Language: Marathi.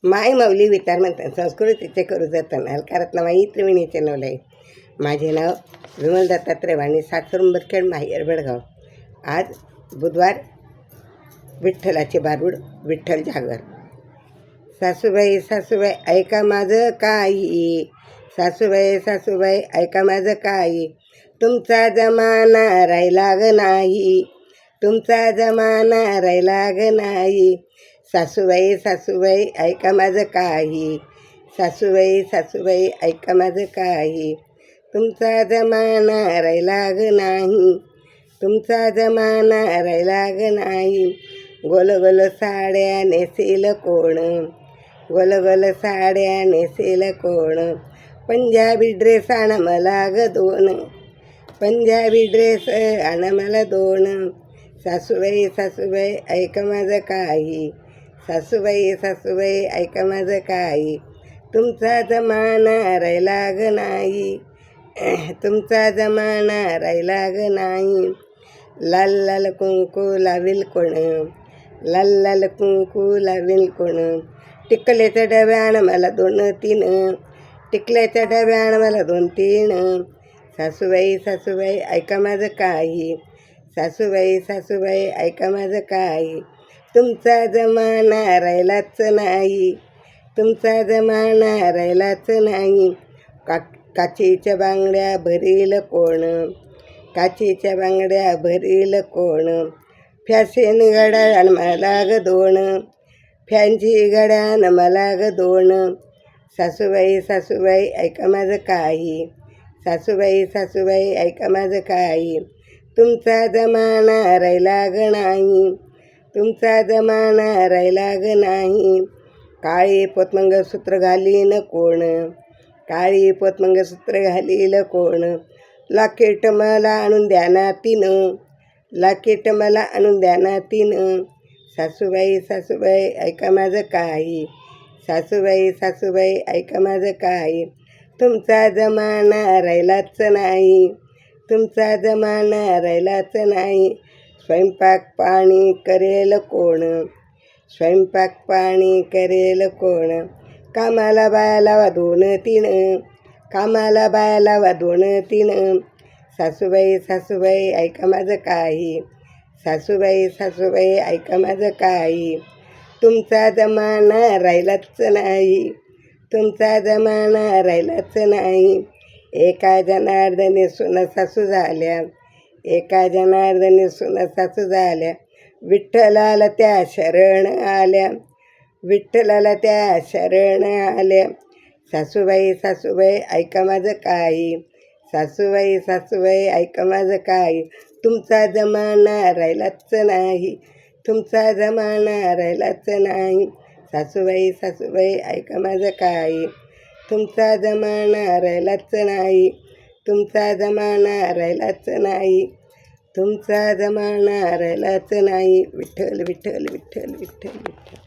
माय माऊली विचार म्हणतात संस्कृतीचे करू जतन अलकारातला माई त्रिवेणीचे नवलय. माझे नाव विमल दत्तात्रय वाणी, सासर उंबरखेड, माहेर बेळगाव. आज बुधवार, विठ्ठलाचे बारूड, विठ्ठल जागर. सासूबाई सासूबाई ऐका माझं काही, सासूबाई सासूबाई ऐका माझं काही, तुमचा जमाना राहिला ग नाही, तुमचा जमाना राहिला ग नाही. सासूबाई सासूबाई ऐका माझं काही, सासूबाई सासूबाई ऐका माझं काही, तुमचा जमाना राहिला ग नाही, तुमचा जमाना राहिला ग नाही. गोल गोल साड्या नेसेल कोण, गोल गोल साड्या नेसेल कोण, पंजाबी ड्रेस आण मला ग दोन, पंजाबी ड्रेस आण मला दोन. सासूबाई सासूबाई ऐका माझं काही, सासूबाई सासूबाई ऐका माझं काही, तुमचा जमाना राहिला ग नाही, तुमचा जमाना राहिला ग नाही. लाल लाल कुंकू लावील कोण, लाल लाल कुंकू लावील कोण, टिकल्याच्या डब्यान मला 2-3, टिकल्याच्या डब्यान मला 2-3. सासूबाई सासूबाई ऐका माझं काही, सासूबाई सासूबाई ऐका माझं काही, तुमचा जमाना राहिलाच नाही, तुमचा जमाना राहिलाच नाही. काचीच्या बांगड्या भरील कोण, काचीच्या बांगड्या भरील कोण, फॅशन गड्यान मला ग दोन, फॅन्सी गड्यान मला ग दोन. सासूबाई सासूबाई ऐका माझं काही, सासूबाई सासूबाई ऐका माझं काही, तुमचा जमाना राहिला ग नाही, तुमचा जमाना राहिला ग नाही. काळी पोतमंगळसूत्र घालीन कोण, काळी पोतमंगळसूत्र घालील कोण, लाकेट मला आणून द्या ना 3, लाकेट मला आणून द्या ना 3. सासूबाई सासूबाई ऐका माझं काही, सासूबाई सासूबाई ऐका माझं काही, तुमचा जमाना राहिलाच नाही, तुमचा जमाना राहिलाच नाही. स्वयंपाक पाणी करेल कोण, स्वयंपाक पाणी करेल कोण, कामाला बाया लावा 2-3, कामाला बाया लावा 2-3. सासूबाई सासूबाई ऐका माझं काही, सासूबाई सासूबाई ऐका माझं काही, तुमचा जमाना राहिलाच नाही, तुमचा जमाना राहिलाच नाही. एका जनार्दनी सुना सासू झाल्या, एका जनार्दनी सुना सासू झाल्या, विठ्ठलाला त्या शरण आल्या, विठ्ठलाला त्या शरण आल्या. सासूबाई सासूबाई ऐका माझं काही, सासूबाई सासूबाई ऐका माझं काही, तुमचा जमाना राहिलाच नाही, तुमचा जमाना राहिलाच नाही. सासूबाई सासूबाई ऐका माझं काही, तुमचा जमाना राहिलाच नाही, तुमचा जमाना राहिलाच नाही, तुमचा जमाना राहिलाच नाही. विठ्ठल विठ्ठल विठ्ठल विठ्ठल विठ्ठल.